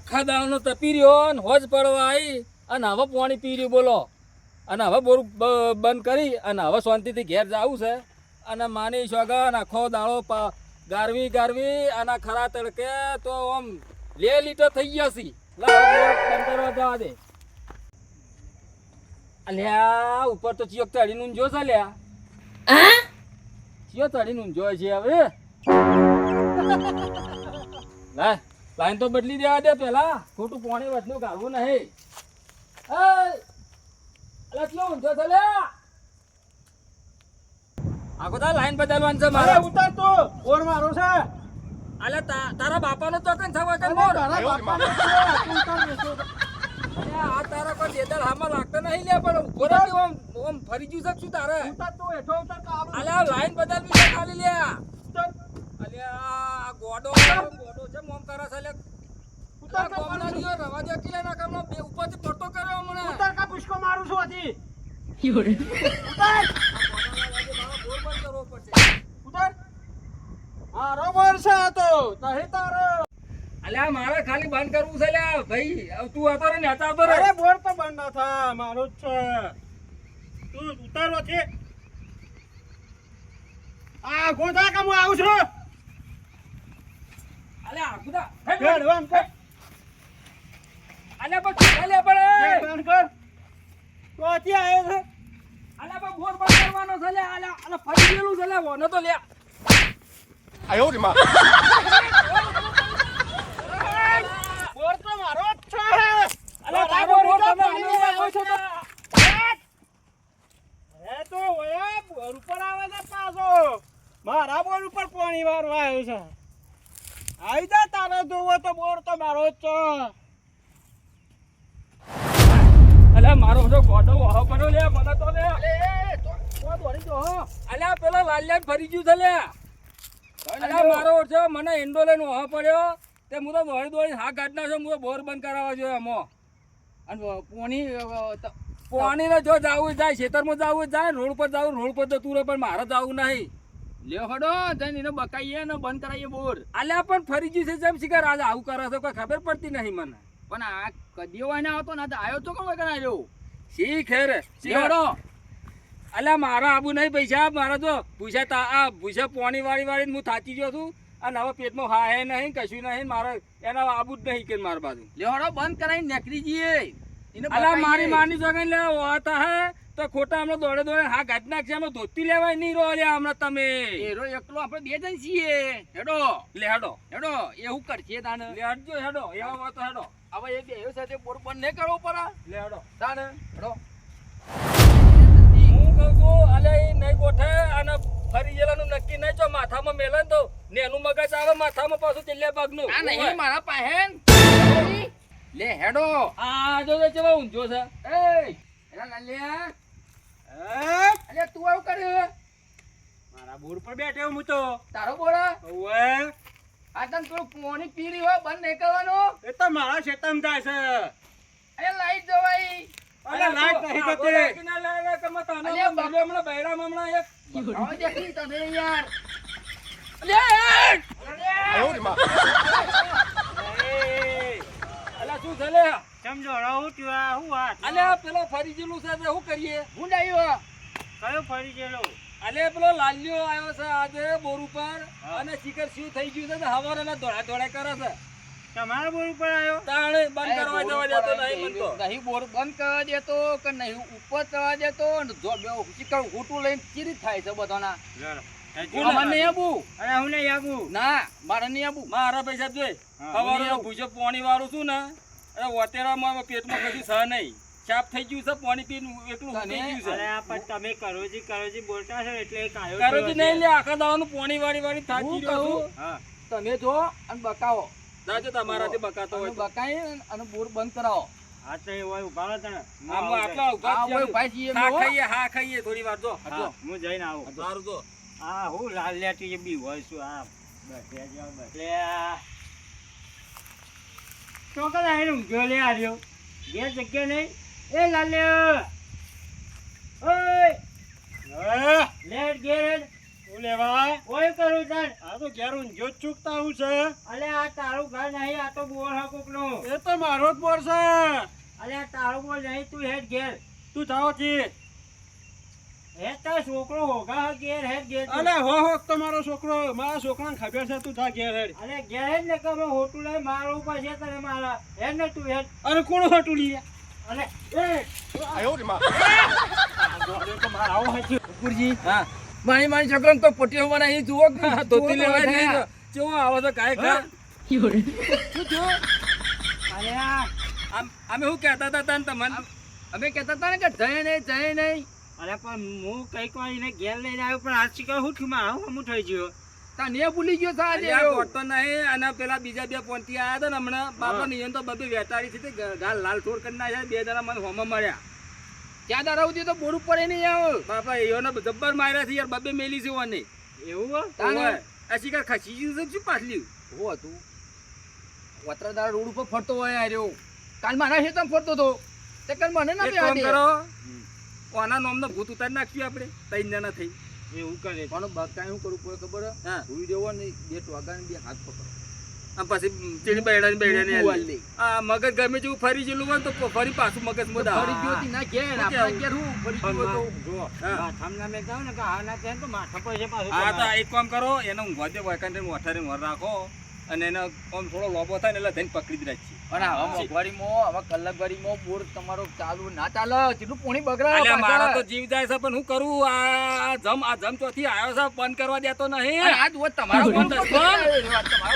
આખા દાળનો તપી રહ્યો ને હોજ પડવા આવી અને હવે પાણી પી રહ્યું બોલો અને હવે બોર બંધ કરી અને હવે શાંતિથી ઘેર જવું છે અને માની શોગન આખો દાળો ગારવી અને ખરા તડકે તો આમ 2 લીટર થઈ ગયા છે. બંધ કરવા જવા દે. અલ્યા ઉપર તો ચિયોક ચડી નું જો છે લ્યા. ચિયો ચડી નું જોય છે હવે. લાઈન તો બદલી દેવા દે પેલા, ખોટું પાણી વચનું કાઢવું નહીં. અલા ચિયો ઊંધો છે લ્યા. આખો તા લાઈન બદલવાની છે મારે. ઉતાર તો ઓર મારો છે. અલે તારા બાપાનો તો કન થવા કન મોર. આ તારા પર દેદલ હામાં લાગતો નહીં લે પણ ઉભો રહી ઓમ ફરી જુ શકશું તારે. ઉતાર તો હેઠો ઉતાર કાબ. અલે લાઈન બદલવી છે ખાલી લે. અલે આ ગોડો છે મોમ કરે છે લે. ઉતાર તો કોમના દિયો રવા દે કે ના કામનો બે ઉપરથી પડતો કર્યો મને. ઉતાર કા પુષ્કો મારું છું આથી. ઉતાર. ઉતાર. મારો બોર છે આ તો નહીં તારો. અલ્યા મારે ખાલી બંધ કરવું છે લ્યા ભાઈ. હવે તું હતો રે નેતા હતો રે. અરે બોર તો બંધ ના થા, મારો જ છે. તું ઉતારવો છે. આ ગોધા કામ હું આવું છું. અલ્યા ગુદા હેડ વાન કર. અલ્યા પણ અલ્યા પણ વાન કર. તો આથી આવ્યો છે. અલ્યા પણ બોર બંધ કરવાનો છે લ્યા. અલ્યા ફરી ગયેલું છે લ્યા વનો તો લ્યા. 哎呦我的妈！ બોર તો મારો જ છે. અલ્યા તારો બોર તમે આવ્યો છો તો એ તો ઓય બોર ઉપર આવે છે પાછો. મારા બોર ઉપર પાણી વારવા આવ્યો છે. આવી જા તારે જોવો તો બોર તો મારો જ છે. અલ્યા મારો બધો ગોડો વાહો પડ્યો લ્યા મને તો લ્યા. તો દોડી જો. અલ્યા પેલા લાલ્યાન ફરી ગયું છે લ્યા. અલ્યા મારો છે મને એન્ડો લઈને વાહો પડ્યો તે હું તો દોડી હા કાઢ નાખ્યો. હું તો બોર બંધ કરાવવા જોઈએ એમાં. અને પાણી ને જો જાવું જાય ખેતરમાં જાવું જાય રોડ પર જાવું રોડ પર જતું રહે પણ મારે જાવું નહીં. લ્યો હડો જઈને એને બકાઈએ ને બંધ કરાવીએ બોર. અલ્યા પણ ફરી ગયું છે જેમ શિકાર આજે આવું કરે છે કોઈ ખબર પડતી નહીં મને. પણ આ કદીઓ વાયને આવતો ના તો આવ્યો તો કોણ કરાયો શી ખેર શિકારો. અલ્યા મારા આબુ નહીં પૈસા મારા જો પૂછ્યા આ પૂછ્યા પોણી વાળી હું થાચી ગયો છું અને હવે પેટમાં હા નહીં કશું નહીં મારે એના આબુ જ નહીં કે મારા બાજુ. લેવાડો બંધ કરાવીને નીકળી જઈએ. અલ્યા મારી માની જોગન લે હોતા હે તો ખોટા હમણાં દોડે હા ગાઢ નાખશે અમે ધોતી લેવાય નહીં રહો લ્યા હમણાં તમે. એરો એકલો આપણે બે જણ છીએ. હેડો લે હેડો હેડો એવું કરશે તાને. લે હટજો હેડો એવા વાત હેડો. હવે એ બે સાથે બોર બંધ નહીં કરવો પડે. લે હેડો તાને હેડો. હું કહું છું અલ્યા એ નહીં ગોઠે અને ફરી ગયેલાનું નક્કી નહીં જો માથામાં મેલે ને તો નેનું મગજ આવે માથામાં પાછું ચેલ્યા ભાગનું. આ નહીં મારા પાસે લે હેડો. આ જો કેવા ઊંધો છે. એ એલા લાલ્યા અલે તું આવું કરે. મારા બોર પર બેઠો હું તો. તારો બોલા ઓએ આ તને થોડું પાણી પી રહ્યું હોય બંધ નહીં કરવાનું. એ તો મારા ખેતરમાં જાય છે. અરે લાઈટ જવાઈ. અરે લાઈટ નહીં જતી. હવે દેખી તમે યાર. 哎呦我的妈！ શું છે લે? સમજો રહું છું આ હું વાત. અલ્યા પેલો ફરી ગયેલું છે તો શું કરીએ? હું ડાયો કયો ફરી ગયેલો? અલ્યા પેલો લાલ્યો આવ્યો છે આજે બોર ઉપર અને શિખર શું થઈ ગયું છે તો હવારના દોડા કરે છે. તમારા બોર ઉપર આવ્યો? તાણે બંધ કરવા જવા દેતો નહીં મનતો. નહીં બોર બંધ કરવા દેતો કે નહીં ઉપર કરવા દેતો ને જો બે શિખર ઘૂંટું લઈને ચીરી થાય છે બધાના. અમારે નહીં આબુ. અરે હું નહીં આવું. ના મારે નહીં આબુ. મારા પૈસા જોઈ હવારનો ભૂસો પાણી વાળું છું ને અરે વતેરામાં પેટમાં કશું સહ નહીં ચાપ થઈ ગયું છે પાણી પીને એકલું થઈ ગયું છે. અરે આ પણ તમે કરોજી બોલતા છો એટલે એક આવ્યો કરો જ નહીં લે આખા દાવાનું પાણી વાળી થાકી રહ્યો છું. હા તમે જો અને બકાવો. જાજો તમારાથી બકાતો હોય અને તો. બકાઈ અને બોર બંધ કરાવો. આ તો એ હોય ઉભા રહો તને. આમાં આટલા ઉભા આ જ કોઈ છે. ભાઈ છીએ હા એમનો. ખાઈએ થોડી વાર જો. હા, હું જઈને આવું. સારું જો. હા હું લાલ લેટી બી હોય છું આ બસ લે ચોકન આવીને ઊંઘ્યો લે આવ્યો ઘેર જગ્યા નહીં એ લાલ્યો ઓય લેટ ઘેર હું લેવા કોઈ કરું તન આ તો ઘેર ઊંઘ્યો જ ચૂકતા હું છે અલે આ તારું ઘર નહીં આ તો બોર હા કોકનો એ તો મારો જ બોર છે અલે આ તારું બોર નહીં તું હેડ ઘેર તું થાવ છી હે તાર છોકરો હોગા ઘેર હેડ ઘેર અલે હો તમારો છોકરો મારા છોકરાને ખબર છે તું થા ઘેર હેડ અલે ઘેર હેડ ને કે હોટું લઈ મારો પછી તને મારા હેડ ને તું હેડ અરે કોણ હોટું લી અલે એ 哎呦我的妈！ તો મારા આવો હજી કુકુરજી હા મારી છોકરાને તો પટ્ટી હોવાના અહીં જુઓ ધોતી લેવા જઈ કેવો આવો તો કાંઈ ખા શું થયું અલે આ અમે શું કહેતા હતા તને તમને અમે કહેતા હતા ને કે જય નહીં અરે પણ હું કઈક વાર એને ઘેર લઈને આવ્યો પણ આજ શીખર હું થયું મારા હમું થઈ ગયો તને ભૂલી ગયો છે આજે અલ્યા ગોઠતો નહીં અને પેલા બીજા બે પોંટી આયા હતા ને હમણાં બાપા નિયન તો બધું વેટાડી છે તે ગાલ લાલ થોર કરી નાખ્યા બે જણા મને હોમાં મળ્યા ત્યાં દાડા સુધી તો બોર ઉપર નહીં આવો બાપા એઓને જબ્બર માર્યા છે યાર બબે મેલી છે ઓને એવું ઓય આ શિકાર ખસી ગયું છે શું પાછલ્યું હું હતું વત્રદાર રોડ ઉપર ફરતો હોય આર્યો કાલ મારા ખેતરમાં ફરતો હતો તે કાલ મને ના એક કામ બેહાડે. કરો ઓના નામનો ભૂત ઉતારી નાખ્યું આપણે ત્રણ જણા થઈ એવું કરે પણ બકાય હું કરું કોઈ ખબર હે? હા ભૂલી દેવો ને બે ટોગા ને બે હાથ પકડો આ પછી ચીડી બેડા ને ઉવાલ દે. આ મગજ ગમે જેવું ફરી ગયેલું હોય તો ફરી પાછું મગજ મોદા ફરી ગયો તી ના ઘેર આપણા ઘેર હું ફરી ગયો તો જો હા. માથામાં મેં કહ્યું ને કે હા ના ત્યાં તો માથા પર છે પાછું હા તો એક કામ કરો એને ઊંઘવા દે વાયકાને મોઠારે મોર રાખો અને એને આમ થોડો લોબો થાય ને એટલે થઈને પકડી જ રાખી અને આવા મોંઘવારીમાં આવા કલાકવારીમાં બોર તમારો ચાલુ ના ચાલે કેટલું પોણી બગડા અલ્યા મારા તો જીવ જાય છે પણ હું કરું આ જમ ચોથી આવ્યો છે બંધ કરવા દેતો નહીં આ જુઓ તમારો બોર તમારો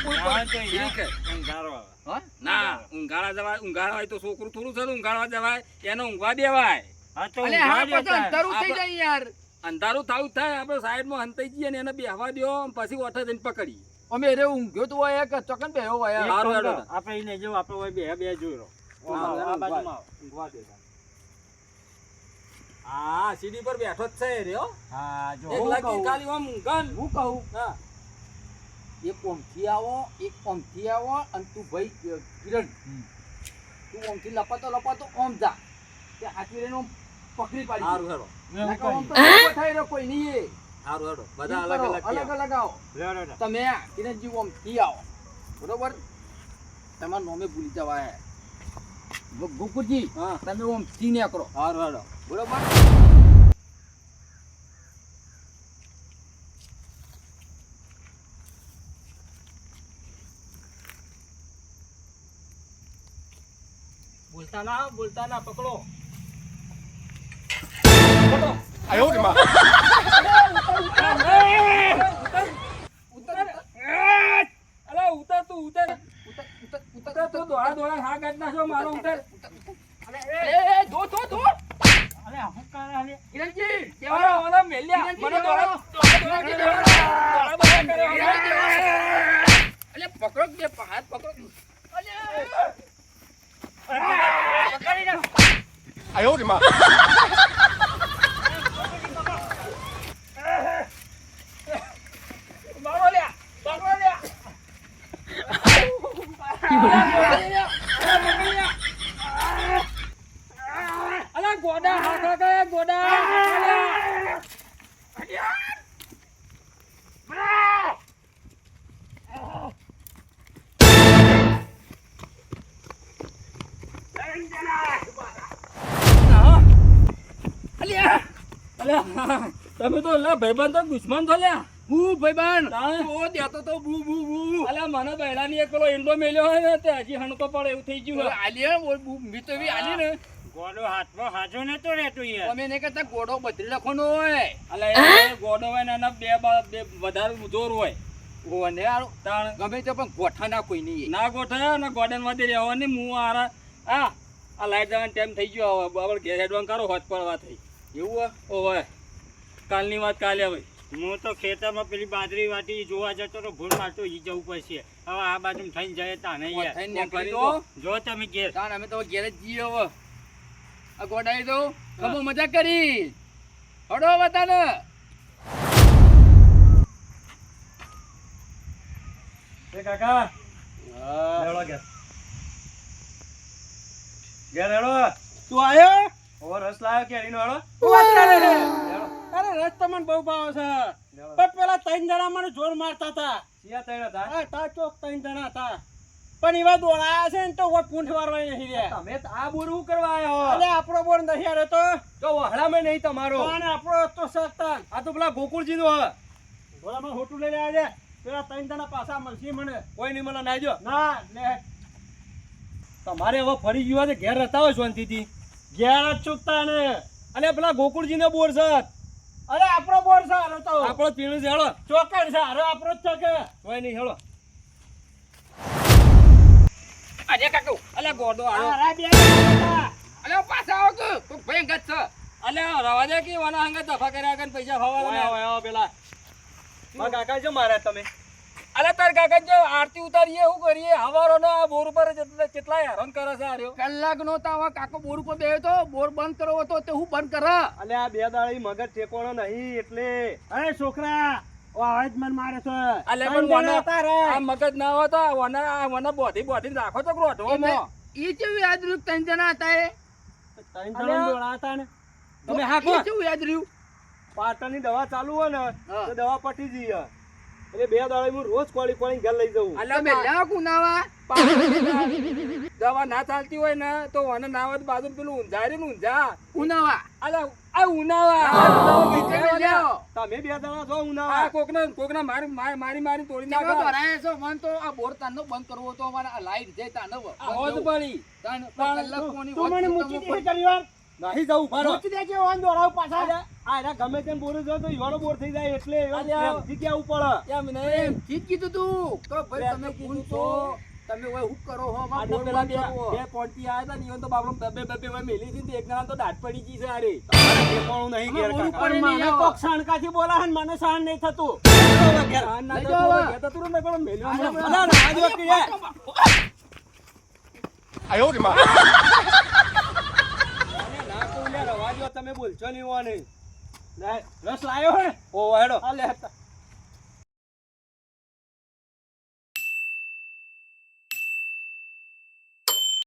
બોર હા, તો ઠીક યાર, છે. ઊંઘારો આવે. હા ના ઊંઘાડા જવાય ઊંઘાડા હોય તો છોકરું થોડું છે ને ઊંઘાડવા જવાય એને ઊંઘવા દેવાય હા તો અલે હા ઊંઘવા પછી દેતા. અંધારું થઈ જાય યાર અંધારું થાવું થાય આપણે સાઈડમાં હંતાઈ જઈએ ને એને બેહવા દો પછી ઓઠે જઈને પકડી અમે રે ઊંઘ્યો તો હોય કે ચોકન બેહ્યો હોય એક સારું, કામ કરો, હેડો. આપણે એને જો આપણે હોય બે જોઈ રહો હા, આ બાજુમાં આવો. ઊંઘવા દે હા સીડી પર બેઠો જ છે રે હો હા જો એક હું લાગી કહું. ખાલી આમ ગન હું કહું હા એક ઓમથી આવો એક ઓમથી આવો અને તું ભાઈ કિરણ તું ઓમથી લપાતો ઓમ જા તે હાથી લઈને ઓમ પકડી પાડી સારું હેડો નાકા ઓમ તો ઊભો થઈ રહ્યો કોઈ નહીં એ. સારું હેડો ઈ બધા કરો, અલગ અલગ અલગ આવો લેડો, લેડો. તમે કિરણજી ઓમથી આવો બરોબર તમારું નોમે ભૂલી જવાય ગોકુજી હા તમે ઓમથી ને કરો સારું હેડો બરોબર બોલતા ના પકડો 哎呦我的妈！ અલા ઉતર તું ઉતર ઉતર ઉતર તું દોડા દોડા હા કાઢ નાખો મારો ઉતર એ ધો અરે હું કાલે હાલે કિરણજી કેવાળો ઓલા મેલ્યા મને દોડા દોડા કર્યો અલે પકડો કે હાથ પકડો અલે 哎呦我的妈！ મારો લ્યા પકડો લ્યા અલા ગોડા હાથ ગયા ગોડા અલ્યા અલ્યા તમે તો લા ભાઈબંધ તો દુશ્મન છો લ્યા હું ભાઈબાન તાણે? ઓ દેતો તો બુ બુ બુ અલ્યા મને બહેલાની એક પેલો ઈંડો મેલ્યો હોય ને તે હજી હણકો પડે એવું થઈ ગયું હોય. આલિયા બોલ બુ મી તો બી આલી ને ગોડો હાથમાં હાજો નતો રહેતો યાર અમે ને કહેતા ગોડો બદલી નાખવાનો હોય અલ્યા એ ગોડો હોય ને એના બે વધારે જોર હોય ઓને આરો તાણ ગમે તે પણ ગોઠા ના કોઈ નહીં ના ગોઠા ના ગોડન માંથી રહેવાની હું આ લાઈટ જવાનો ટાઈમ થઈ ગયો હવે આપણે ઘેર હેડવાન કરો હોત પડવા થઈ એવું ઓવે કાલની વાત કાલે હવે હું તો ખેતરમાં પેલી બાજરી વાટી જોવા જતો તો ભૂલ મારતો ઈ જવું પડશે હવે આ બાજુ થઈને જાય તાને યાર થઈને કોણ નીકળી કરી તો જો તમે ઘેર તાન અમે તો ઘેર જ જઈએ હવે આ ગોડાઈ દો ખમો મજા કરી હડો બતાને એ કાકા લેડો ઘેર ઘેર લેડો તું આયો ઓર રસ લાયો કેરીનો હેડો વાત કરે લેડો અરે રસ તમને બહુ ભાવ છે પણ પેલા 3 જણા મને જોર મારતા હતા હા તા ચોક 3 જણા હતા પણ એવા દોડાયા છે ને તો કોઈ પૂંઠ વારવાય નહીં રહ્યા તમે તો આ બોર શું કરવા આવ્યો અલે આપણો બોર નહીં આરે તો વહડામાં નહીં તમારો પણ આપણો તો સસ્તાન આ તો પેલા ગોકુળજી નો ગોળામાં હોટું લઈ આવ્યા છે પેલા 3 જણા પાછા મળશે મને કોઈ નહીં મને નાજો ના લે તમારે હવે ફરી ગયો છે ઘેર રહેતા હોય શાંતિથી ઘેર જ ચૂકતા ને અને પેલા ગોકુળજી નો બોર છે અરે આપણો બોર છે હારો તો આપણો પીણું છે હેળો ચોકડ છે હારો આપણો જ છે કે કોઈ નહીં હેળો અરે કાકુ અલે ગોડો આયો હારા બે જણા. અલે પાછા આવો કે કોઈ ભયંકર છે અલે રવા દે કે વાના હંગા દફા કર્યા કન પૈસા ફવાના આયો પેલા માં કાકા જો મારે તમે અલે તાર કાકા જો આરતી ઉતારીએ શું કરીએ હવારો ના બોર ઉપર કેટલા હેરાન કરે છે આર્યો કલાક નો તાવા કાકો બોર ઉપર બેહ્યો તો બોર બંધ કરવો હતો તે હું બંધ કર અલે આ બે દાડી મગજ ટેકોણો નહીં એટલે અરે છોકરા ઓ આવાજ મન મારે છે અલે ત્રણ પણ જણા હતા રે. આ મગજ ના હોતા વના બોધી રાખો તો ગ્રોઢવામાં ઈ કેવું યાદ રહ્યું 3 જણા હતા એ ત્રણ જણા દોડા હતા ને તમે હાકો ઈ કેવું યાદ રહ્યું પાટણની દવા ચાલુ હોય ને હા. તો દવા પટી જઈએ એટલે બે દાડે હું રોજ કોળી ઘર લઈ જઉં અલે તમે લ્યા કુનાવા દવા ના ચાલતી હોય ને તો વને નાવત બાજુ પેલું ઊંઝા રે ઊંઝા કુનાવા અલે આ ઉનાવા તમે લ્યો તમે બે દાડા જો આ ઉના કોકના મારી તોડી કેવો નાખો ભરાય છો મન તો આ બોર તાનો બંધ કરવો તો અમારે આ લાઈટ જાય તાનો હોત પડી કલાક કોની તું મને મૂકી દે કરી વાર નહીં જવું ફારો મૂકી દે કે ઓન દોડાવ પાછા આ એના ગમે તેમ બોર જો તો ઈવાનો બોર થઈ જાય એટલે અલ્યા. એમ કે ઉપર એમ નહીં ઠીક કીધું તું તો ભાઈ તમે કીધું કોણ છો તમે ઓય હું કરો હો માં આ બોર પેલા બંધ કરવો બે પોટી આયા તા ને ઈવન તો બાપડો બે મેલી હતી ને એક જણા તો દાઢ પડી ગઈ છે આરે ટેકોણું નહીં ઘેર આમાં કાકા બોર પણ નહીં મને આવો. કોક શાણકાથી બોલા હે ને મને સહન નહીં થતું આ ના લઈ તો જાઓ હવે. કહેતા તું ને કોણ મેલ્યો આ હમણાં. ના, ના આજ વખતે યાર 哎呦我的妈！ અરે ના કહું યાર અવાજ તમે બોલશો નહીં હોવા નહીં રસ લાયો હે ને ઓ હેડો આ લે